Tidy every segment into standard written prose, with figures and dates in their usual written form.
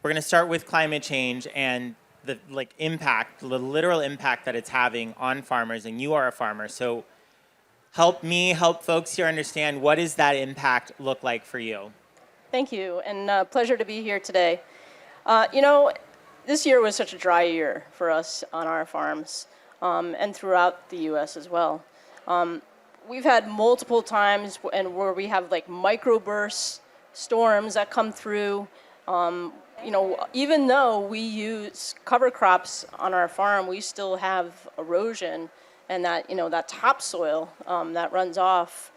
we're going to start with climate change and the impact, the literal impact that it's having on farmers, and you are a farmer. So help folks here understand, what does that impact look like for you? Thank you, and pleasure to be here today. This year was such a dry year for us on our farms, and throughout the U.S. as well. We've had multiple times where we have microburst storms that come through. Even though we use cover crops on our farm, we still have erosion and that topsoil that runs off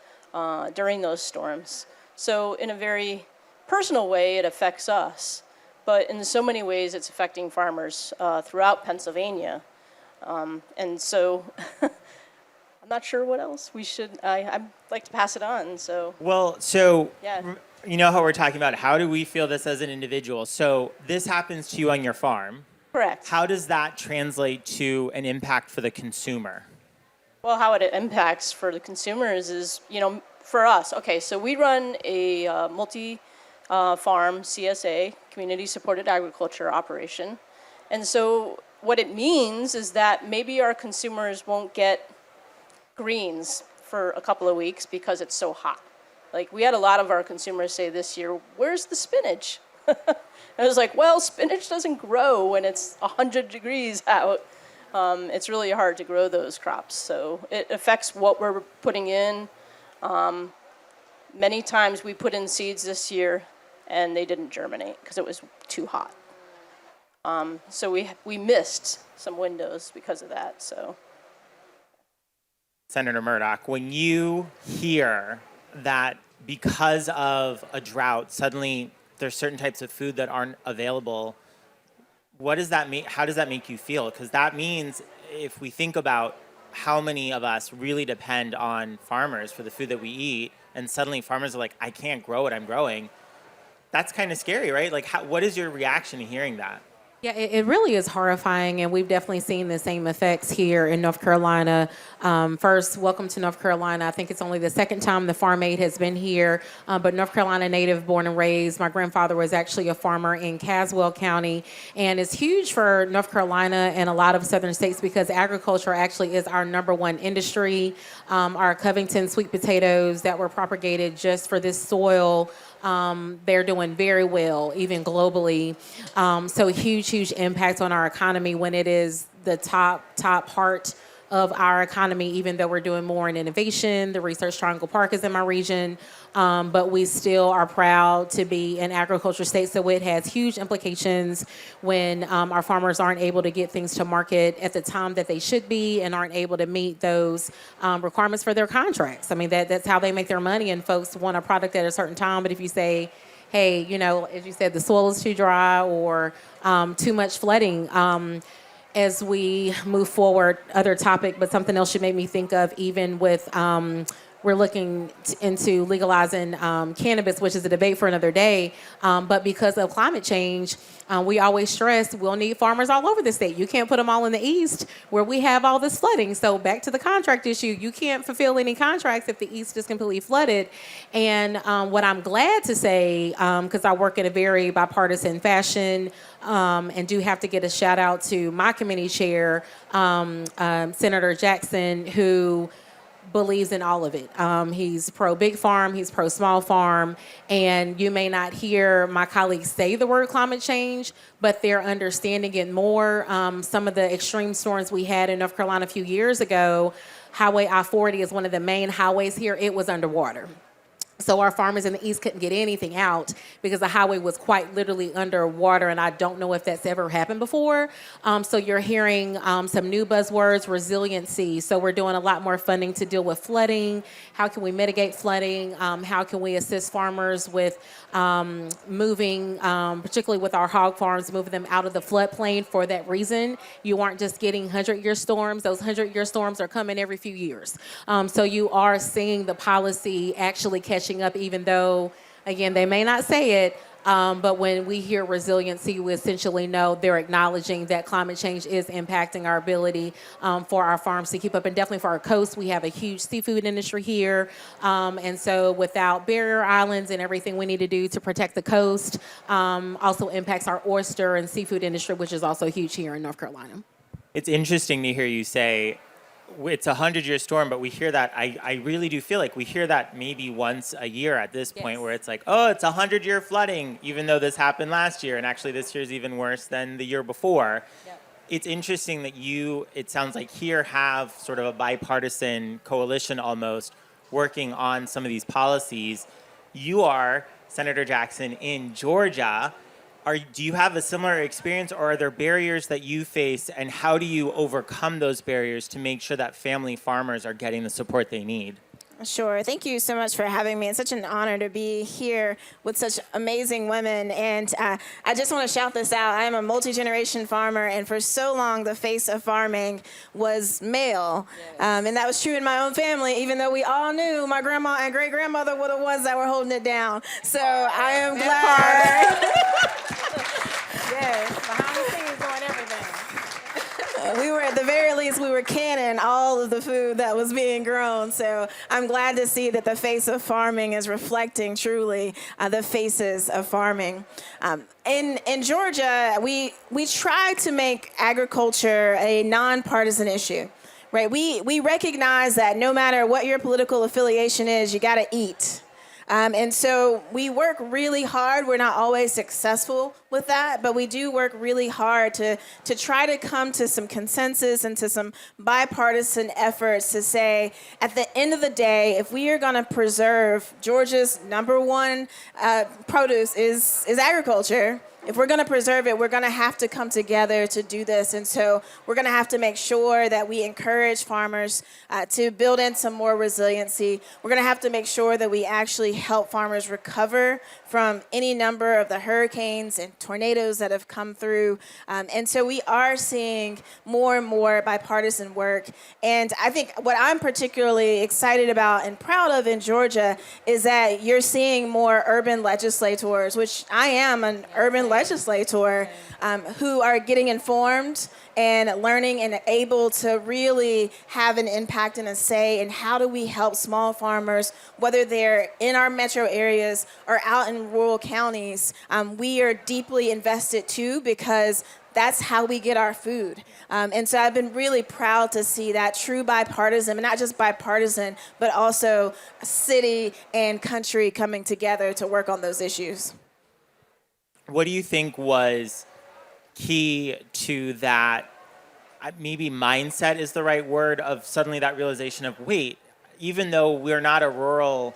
during those storms. So in a very personal way, it affects us, but in so many ways, it's affecting farmers throughout Pennsylvania. And so I'm not sure what else we should. I'd like to pass it on. Yeah. You know how we're talking about how do we feel this as an individual? So this happens to you on your farm. Correct. How does that translate to an impact for the consumer? Well, how it impacts for the consumers is, for us, okay, so we run a multi-farm CSA, community supported agriculture operation. And so what it means is that maybe our consumers won't get greens for a couple of weeks because it's so hot. We had a lot of our consumers say this year, where's the spinach? I was like, well, spinach doesn't grow when it's 100 degrees out. It's really hard to grow those crops. So it affects what we're putting in. Many times we put in seeds this year and they didn't germinate because it was too hot. So we missed some windows because of that. So, Senator Murdock, when you hear that because of a drought, suddenly there's certain types of food that aren't available, what does that mean? How does that make you feel? Because that means, if we think about how many of us really depend on farmers for the food that we eat, and suddenly farmers are like, I can't grow what I'm growing, that's kind of scary, right? What is your reaction to hearing that? Yeah, it really is horrifying, and we've definitely seen the same effects here in North Carolina. First, welcome to North Carolina. I think it's only the second time the Farm Aid has been here, but North Carolina native, born and raised. My grandfather was actually a farmer in Caswell County, and it's huge for North Carolina and a lot of southern states because agriculture actually is our number one industry. Our Covington sweet potatoes that were propagated just for this soil, they're doing very well, even globally. So huge impact on our economy when it is the top part of our economy, even though we're doing more in innovation. The Research Triangle Park is in my region, but we still are proud to be an agriculture state. So it has huge implications when our farmers aren't able to get things to market at the time that they should be and aren't able to meet those requirements for their contracts. I mean, that's how they make their money, and folks want a product at a certain time. But if you say, hey, as you said, the soil is too dry or too much flooding, as we move forward, other topic, but something else should make me think of, even with, we're looking into legalizing cannabis, which is a debate for another day. But because of climate change, we always stress we'll need farmers all over the state. You can't put them all in the East where we have all this flooding. So back to the contract issue, you can't fulfill any contracts if the East is completely flooded. And what I'm glad to say, because I work in a very bipartisan fashion, and do have to get a shout out to my committee chair, Senator Jackson, who believes in all of it. He's pro big farm, he's pro small farm, and you may not hear my colleagues say the word climate change, but they're understanding it more. Some of the extreme storms we had in North Carolina a few years ago, Highway I-40 is one of the main highways here, it was underwater. So our farmers in the East couldn't get anything out because the highway was quite literally underwater, and I don't know if that's ever happened before. So you're hearing some new buzzwords, resiliency. So we're doing a lot more funding to deal with flooding. How can we mitigate flooding? How can we assist farmers with moving, particularly with our hog farms, moving them out of the floodplain for that reason? You aren't just getting 100-year storms. Those 100-year storms are coming every few years. So you are seeing the policy actually catching up, even though, again, they may not say it, But when we hear resiliency, we essentially know they're acknowledging that climate change is impacting our ability for our farms to keep up. And definitely for our coast, we have a huge seafood industry here. And so without barrier islands and everything we need to do to protect the coast, also impacts our oyster and seafood industry, which is also huge here in North Carolina. It's interesting to hear you say it's a 100-year storm, but we hear that. I really do feel like we hear that maybe once a year at this point, where it's like, oh, it's 100-year flooding, even though this happened last year, and actually this year's even worse than the year before. Yep. It's interesting that it sounds like here have sort of a bipartisan coalition almost working on some of these policies. You are, Senator Jackson, in Georgia. Do you have a similar experience, or are there barriers that you face, and how do you overcome those barriers to make sure that family farmers are getting the support they need? Sure. Thank you so much for having me. It's such an honor to be here with such amazing women. And I just want to shout this out. I am a multi-generation farmer, and for so long, the face of farming was male. Yes. And that was true in my own family, even though we all knew my grandma and great-grandmother were the ones that were holding it down. So I am glad. Yes, behind the scenes doing everything. We were, at the very least, we were canning all of the food that was being grown. So I'm glad to see that the face of farming is reflecting truly the faces of farming. In Georgia, we try to make agriculture a nonpartisan issue. Right? We recognize that no matter what your political affiliation is, you got to eat. And so we work really hard. We're not always successful with that, but we do work really hard to try to come to some consensus and to some bipartisan efforts to say, at the end of the day, if we are going to preserve Georgia's number one produce is agriculture. If we're going to preserve it, we're going to have to come together to do this. And so we're going to have to make sure that we encourage farmers to build in some more resiliency. We're going to have to make sure that we actually help farmers recover from any number of the hurricanes and tornadoes that have come through. And so we are seeing more and more bipartisan work. And I think what I'm particularly excited about and proud of in Georgia is that you're seeing more urban legislators, which I am an urban legislator, who are getting informed and learning and able to really have an impact and a say in how do we help small farmers, whether they're in our metro areas or out in rural counties. We are deeply invested too, because that's how we get our food. And so I've been really proud to see that true bipartisan, and not just bipartisan, but also city and country coming together to work on those issues. What do you think was key to that, maybe mindset is the right word, of suddenly that realization of, wait, even though we're not a rural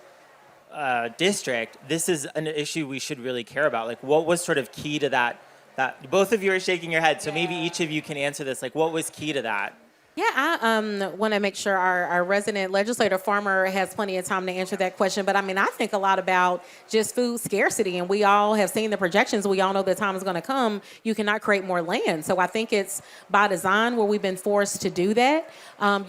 district, this is an issue we should really care about? Like, what was sort of key to that? That both of you are shaking your head, so maybe each of you can answer this. Like, what was key to that? Yeah, I want to make sure our resident legislator farmer has plenty of time to answer that question. But I mean, I think a lot about just food scarcity, and we all have seen the projections. We all know the time is going to come. You cannot create more land. So I think it's by design where we've been forced to do that.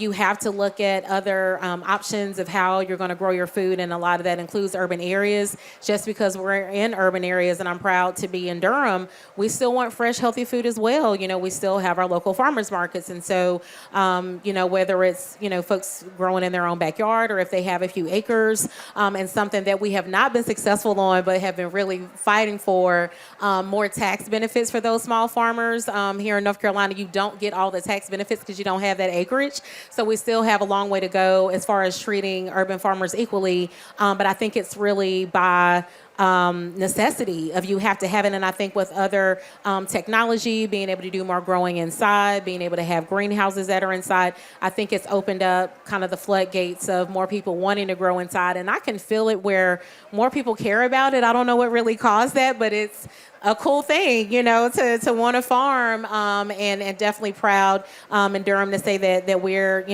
You have to look at other options of how you're going to grow your food, and a lot of that includes urban areas. Just because we're in urban areas, and I'm proud to be in Durham, we still want fresh, healthy food as well. You know, we still have our local farmers markets, and so whether it's, folks growing in their own backyard, or if they have a few acres, and something that we have not been successful on, but have been really fighting for, more tax benefits for those small farmers. Here in North Carolina, you don't get all the tax benefits because you don't have that acreage. So we still have a long way to go as far as treating urban farmers equally. But I think it's really by necessity of you have to have it. And I think with other technology, being able to do more growing inside, being able to have greenhouses that are inside, I think it's opened up kind of the floodgates of more people wanting to grow inside. And I can feel it where more people care about it. I don't know what really caused that, but it's a cool thing, to want to farm, and definitely proud in Durham to say that we're,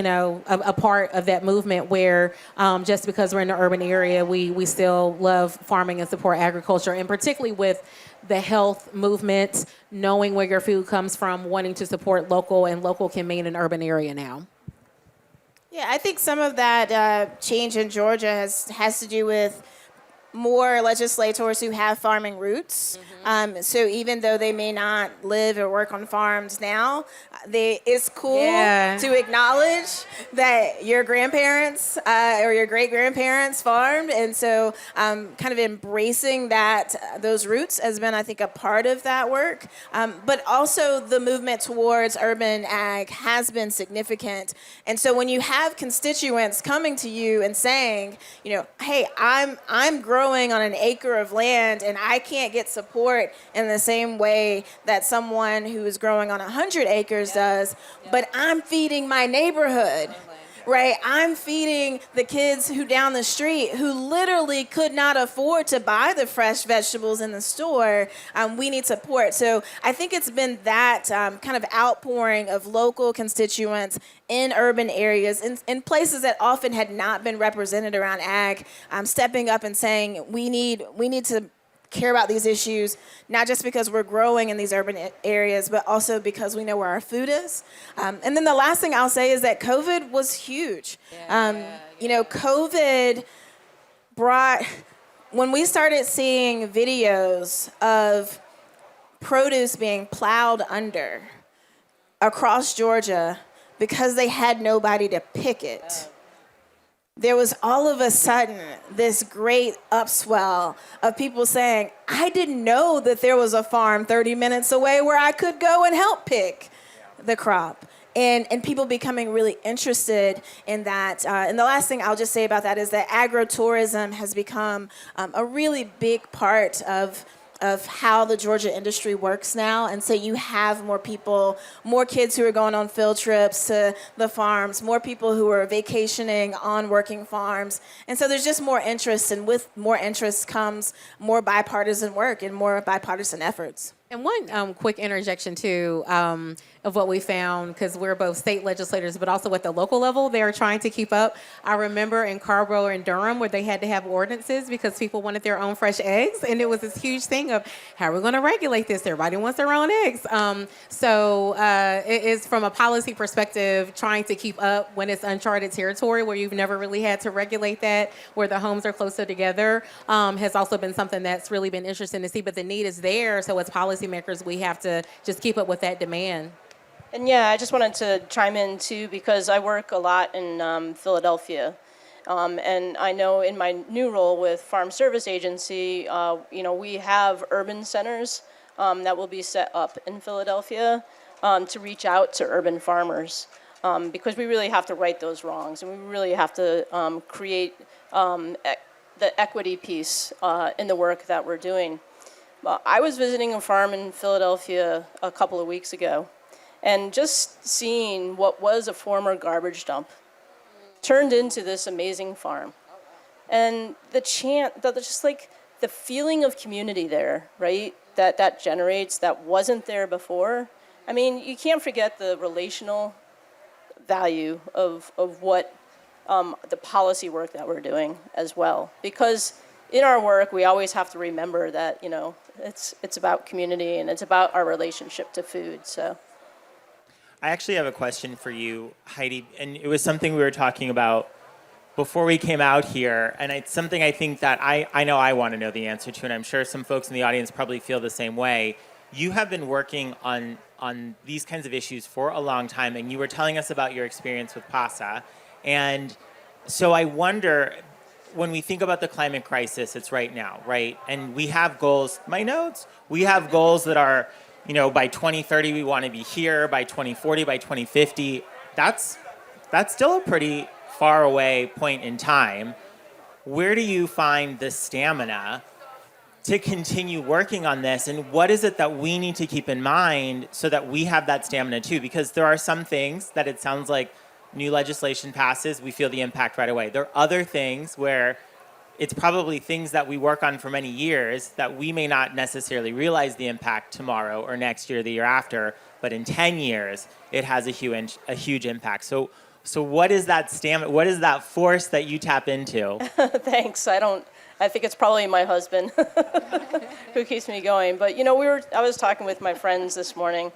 a part of that movement where just because we're in the urban area, we still love farming and support agriculture, and particularly with the health movement, knowing where your food comes from, wanting to support local, and local can mean an urban area now. Yeah, I think some of that change in Georgia has to do with more legislators who have farming roots. So even though they may not live or work on farms now, it's cool to acknowledge that your grandparents or your great-grandparents farmed. And so kind of embracing those roots has been, I think, a part of that work. But also the movement towards urban ag has been significant. And so when you have constituents coming to you and saying, hey, I'm growing on an acre of land and I can't get support in the same way that someone who is growing on 100 acres does, but I'm feeding my neighborhood. Right, I'm feeding the kids who down the street who literally could not afford to buy the fresh vegetables in the store. We need support. So I think it's been that kind of outpouring of local constituents in urban areas, in places that often had not been represented around ag, stepping up and saying we need to care about these issues, not just because we're growing in these urban areas, but also because we know where our food is. And then the last thing I'll say is that COVID was huge. COVID brought, when we started seeing videos of produce being plowed under across Georgia because they had nobody to pick it, there was all of a sudden this great upswell of people saying, I didn't know that there was a farm 30 minutes away where I could go and help pick the crop. And people becoming really interested in that. And the last thing I'll just say about that is that agritourism has become a really big part of how the Georgia industry works now. And so you have more people, more kids who are going on field trips to the farms, more people who are vacationing on working farms. And so there's just more interest, and with more interest comes more bipartisan work and more bipartisan efforts. And one quick interjection, too, of what we found, because we're both state legislators, but also at the local level, they're trying to keep up. I remember in Carrboro and Durham where they had to have ordinances because people wanted their own fresh eggs, and it was this huge thing of, how are we going to regulate this? Everybody wants their own eggs. So it is, from a policy perspective, trying to keep up when it's uncharted territory where you've never really had to regulate that, where the homes are closer together, has also been something that's really been interesting to see. But the need is there, so as policymakers, we have to just keep up with that demand. And I just wanted to chime in too, because I work a lot in Philadelphia. And I know in my new role with Farm Service Agency, we have urban centers that will be set up in Philadelphia to reach out to urban farmers, because we really have to right those wrongs, and we really have to create the equity piece in the work that we're doing. I was visiting a farm in Philadelphia a couple of weeks ago, and just seeing what was a former garbage dump turned into this amazing farm. And just like the feeling of community there, right, that generates, that wasn't there before. I mean, you can't forget the relational value of what the policy work that we're doing as well. Because in our work, we always have to remember that, it's about community and it's about our relationship to food, so. I actually have a question for you, Heidi, and it was something we were talking about before we came out here, and it's something I think that I know I want to know the answer to, and I'm sure some folks in the audience probably feel the same way. You have been working on these kinds of issues for a long time, and you were telling us about your experience with PASA, and so I wonder, when we think about the climate crisis, it's right now, right? And we have goals, my notes, we have goals that are, by 2030, we want to be here, by 2040, by 2050. That's still a pretty far away point in time. Where do you find the stamina to continue working on this? And what is it that we need to keep in mind so that we have that stamina too? Because there are some things that it sounds like new legislation passes, we feel the impact right away. There are other things where it's probably things that we work on for many years that we may not necessarily realize the impact tomorrow or next year or the year after, but in 10 years, it has a huge impact. So what is that stamina? What is that force that you tap into? Thanks. I think it's probably my husband who keeps me going. But I was talking with my friends this morning,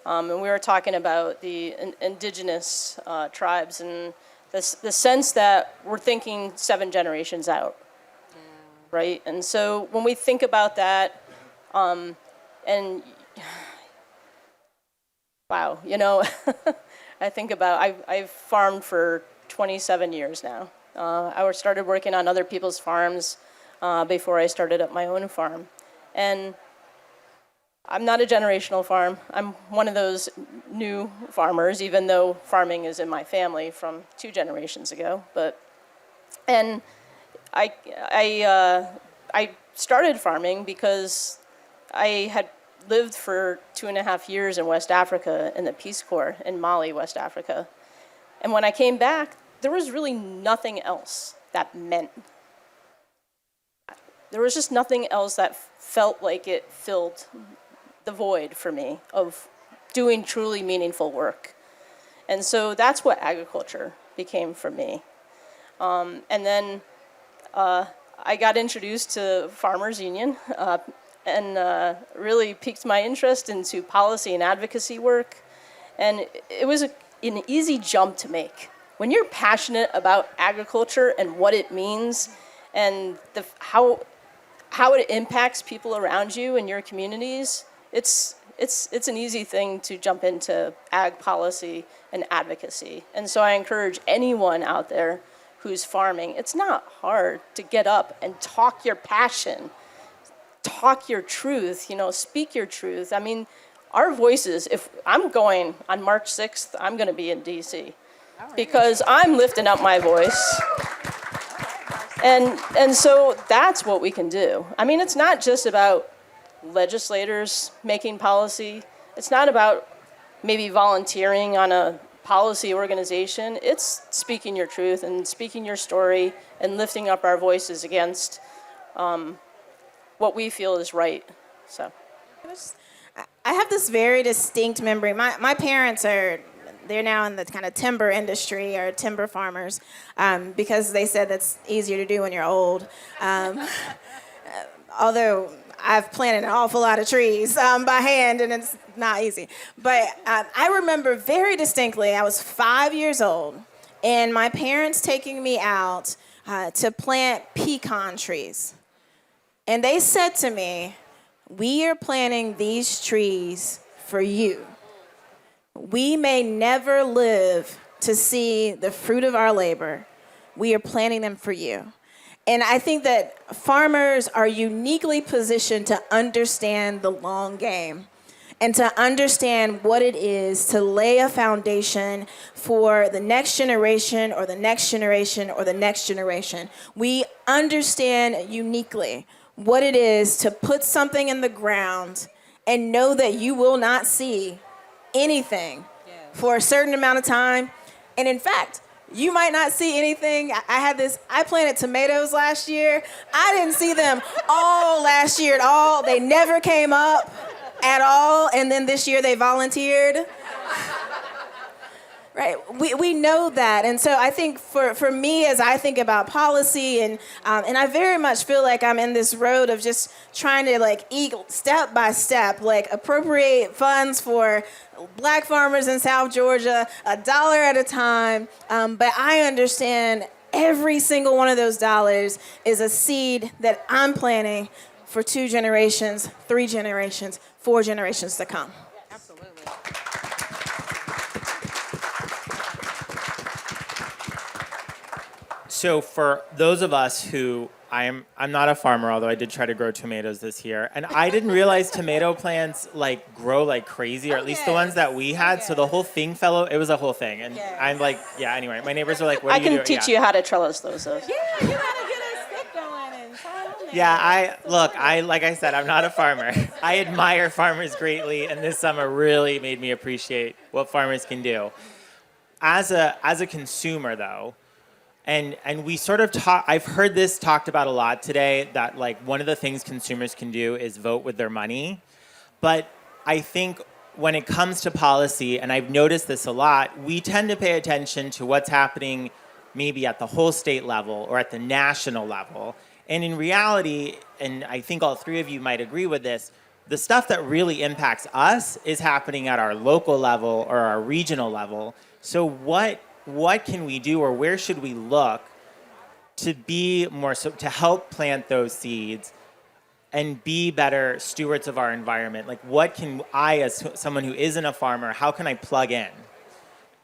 and we were talking about the indigenous tribes and the sense that we're thinking 7 generations out. right? And so when we think about that, and wow, I think about, I've farmed for 27 years now. I started working on other people's farms before I started up my own farm. And I'm not a generational farm. I'm one of those new farmers, even though farming is in my family from 2 generations ago. And I started farming because I had lived for 2.5 years in West Africa in the Peace Corps in Mali, West Africa. And when I came back, there was really nothing else that meant. There was just nothing else that felt like it filled the void for me of doing truly meaningful work. And so that's what agriculture became for me. And then I got introduced to Farmers Union and really piqued my interest into policy and advocacy work. And it was an easy jump to make. When you're passionate about agriculture and what it means and how it impacts people around you and your communities, it's an easy thing to jump into ag policy and advocacy. And so I encourage anyone out there who's farming, it's not hard to get up and talk your passion, talk your truth, speak your truth. I mean, our voices, if I'm going on March 6th, I'm going to be in DC because I'm lifting up my voice. And so that's what we can do. I mean, it's not just about legislators making policy. It's not about maybe volunteering on a policy organization. It's speaking your truth and speaking your story and lifting up our voices against what we feel is right. So, I have this very distinct memory. My parents they're now in the kind of timber industry or timber farmers because they said that's easier to do when you're old. Although I've planted an awful lot of trees by hand, and it's not easy. But I remember very distinctly, I was 5 years old, and my parents taking me out to plant pecan trees. And they said to me, "We are planting these trees for you. We may never live to see the fruit of our labor. We are planting them for you." And I think that farmers are uniquely positioned to understand the long game and to understand what it is to lay a foundation for the next generation or the next generation or the next generation. We understand uniquely what it is to put something in the ground and know that you will not see anything for a certain amount of time. And in fact, you might not see anything. I planted tomatoes last year. I didn't see them all last year at all. They never came up at all. And then this year they volunteered. Right, we know that. And so I think for me, as I think about policy, and I very much feel like I'm in this road of just trying to step by step, appropriate funds for Black farmers in South Georgia, $1 at a time. But I understand every single one of those dollars is a seed that I'm planting for 2 generations, 3 generations, 4 generations to come. Absolutely. So for those of us who, I'm not a farmer, although I did try to grow tomatoes this year, and I didn't realize tomato plants grow like crazy, or at least the ones that we had. So the whole thing it was a whole thing, and I'm anyway, my neighbors are like, "What are you doing?" I can teach you how to trellis those. Yeah, you gotta get a stick going and try them. Yeah, like I said, I'm not a farmer. I admire farmers greatly, and this summer really made me appreciate what farmers can do. As a consumer, though. And we sort of I've heard this talked about a lot today, that one of the things consumers can do is vote with their money. But I think when it comes to policy, and I've noticed this a lot, we tend to pay attention to what's happening maybe at the whole state level or at the national level. And in reality, and I think all 3 of you might agree with this, the stuff that really impacts us is happening at our local level or our regional level. So what can we do, or where should we look to be more so to help plant those seeds and be better stewards of our environment? Like, what can I, as someone who isn't a farmer, how can I plug in?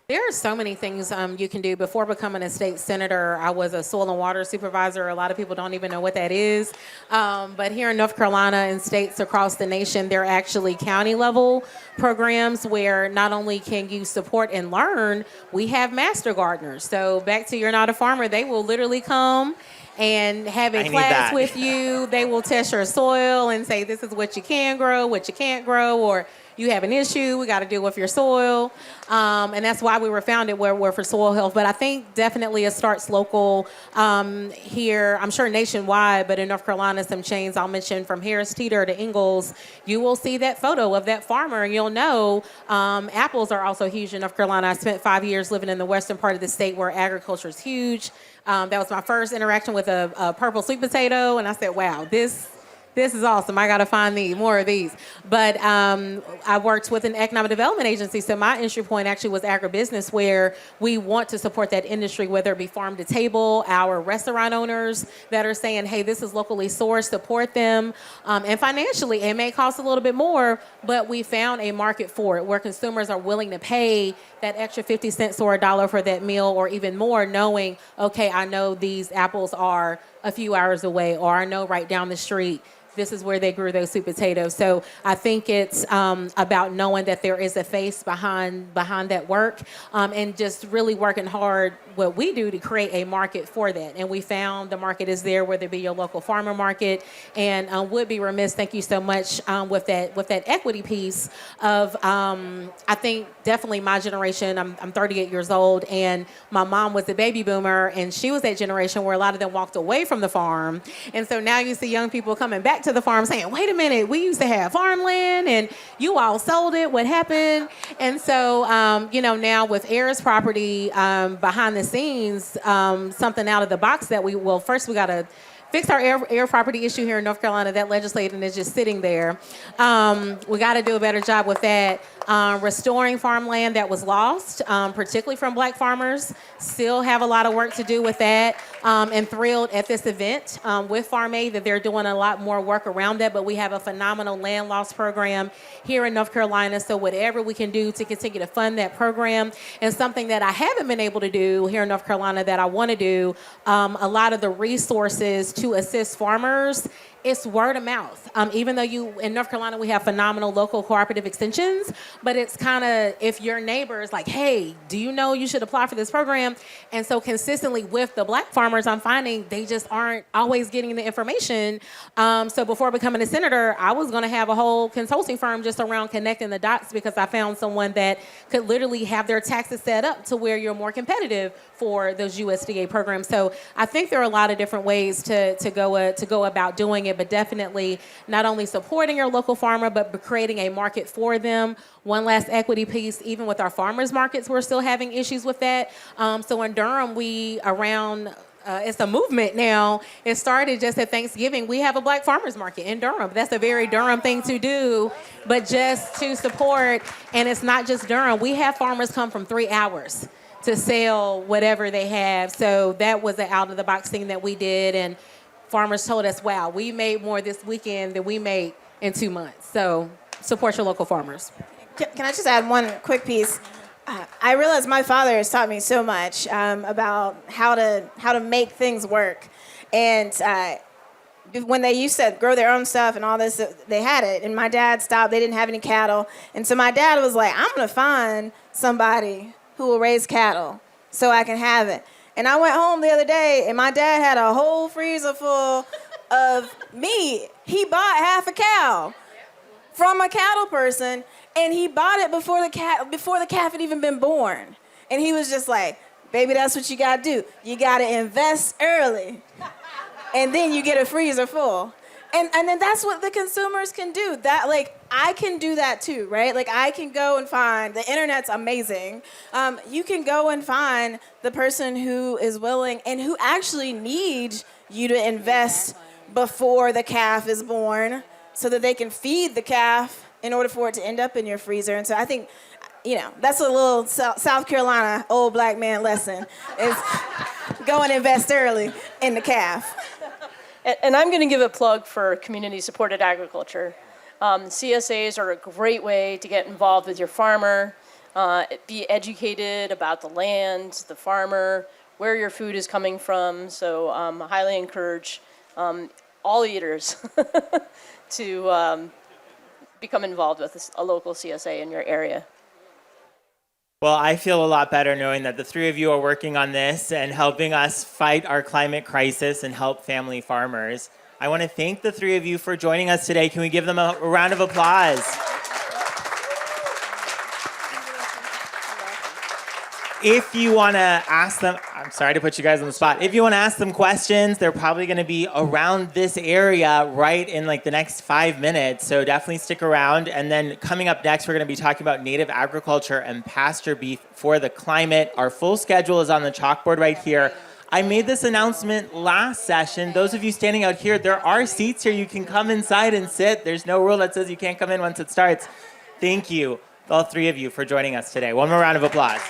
There are so many things you can do. Before becoming a state senator, I was a soil and water supervisor. A lot of people don't even know what that is. But here in North Carolina and states across the nation, there are actually county level programs where not only can you support and learn, we have master gardeners. So back to You're Not a Farmer, they will literally come and have a class with you. They will test your soil and say, this is what you can grow, what you can't grow, or you have an issue, we got to deal with your soil. And that's why we were founded, we're for soil health. But I think definitely it starts local here, I'm sure nationwide, but in North Carolina, some chains I'll mention from Harris Teeter to Ingalls, you will see that photo of that farmer and you'll know apples are also huge in North Carolina. I spent 5 years living in the western part of the state where agriculture is huge. That was my first interaction with a purple sweet potato, and I said, wow, this is awesome. I got to find more of these. But I worked with an economic development agency, so my entry point actually was agribusiness, where we want to support that industry, whether it be farm to table, our restaurant owners that are saying, hey, this is locally sourced, support them. And financially, it may cost a little bit more, but we found a market for it where consumers are willing to pay that extra 50 cents or $1 for that meal or even more, knowing, okay, I know these apples are a few hours away, or I know right down the street this is where they grew those sweet potatoes. So I think it's about knowing that there is a face behind that work, and just really working hard what we do to create a market for that. And we found the market is there, whether it be your local farmer market, and would be remiss, thank you so much, with that equity piece of, I think definitely my generation, I'm 38 years old, and my mom was a baby boomer, and she was that generation where a lot of them walked away from the farm. And so now you see young people coming back to the farm saying, wait a minute, we used to have farmland and you all sold it, what happened? And so, now with Ayers property, behind the scenes, something out of the box that we got to fix our air property issue here in North Carolina. That legislation is just sitting there. We got to do a better job with that. Restoring farmland that was lost, particularly from Black farmers. Still have a lot of work to do with that. And thrilled at this event with Farm Aid that they're doing a lot more work around that. But we have a phenomenal land loss program here in North Carolina. So whatever we can do to continue to fund that program. And something that I haven't been able to do here in North Carolina that I want to do, a lot of the resources to assist farmers, it's word of mouth. Even though in North Carolina, we have phenomenal local cooperative extensions, but it's kind of, if your neighbor is like, hey, do you know you should apply for this program? And so consistently with the Black farmers, I'm finding they just aren't always getting the information. So before becoming a senator, I was going to have a whole consulting firm just around connecting the dots, because I found someone that could literally have their taxes set up to where you're more competitive for those USDA programs. So I think there are a lot of different ways to go about doing it, but definitely not only supporting your local farmer, but creating a market for them. One last equity piece, even with our farmers markets, we're still having issues with that. So in Durham, it's a movement now. It started just at Thanksgiving. We have a Black farmers market in Durham. That's a very Durham thing to do, but just to support. And it's not just Durham. We have farmers come from 3 hours to sell whatever they have. So that was an out-of-the-box thing that we did. And farmers told us, wow, we made more this weekend than we made in 2 months. So support your local farmers. Can I just add one quick piece? I realize my father has taught me so much about how to make things work. And when they used to grow their own stuff and all this, they had it. And my dad stopped. They didn't have any cattle. And so my dad was like, I'm going to find somebody who will raise cattle so I can have it. And I went home the other day, and my dad had a whole freezer full of meat. He bought half a cow from a cattle person, and he bought it before the calf had even been born. And he was just like, baby, that's what you got to do. You got to invest early, and then you get a freezer full. And then that's what the consumers can do. That, like, I can do that too, right? Like, I can go and find, the internet's amazing. You can go and find the person who is willing and who actually needs you to invest before the calf is born so that they can feed the calf in order for it to end up in your freezer. And so I think, that's a little South Carolina old Black man lesson. Go and invest early in the calf. And I'm going to give a plug for community-supported agriculture. CSAs are a great way to get involved with your farmer, be educated about the land, the farmer, where your food is coming from. So I highly encourage all eaters to become involved with a local CSA in your area. Well, I feel a lot better knowing that the three of you are working on this and helping us fight our climate crisis and help family farmers. I want to thank the three of you for joining us today. Can we give them a round of applause? If you want to ask them, I'm sorry to put you guys on the spot. If you want to ask them questions, they're probably going to be around this area right in like the next 5 minutes. So definitely stick around. And then coming up next, we're going to be talking about native agriculture and pasture beef for the climate. Our full schedule is on the chalkboard right here. I made this announcement last session. Those of you standing out here, there are seats here. You can come inside and sit. There's no rule that says you can't come in once it starts. Thank you, all three of you, for joining us today. One more round of applause.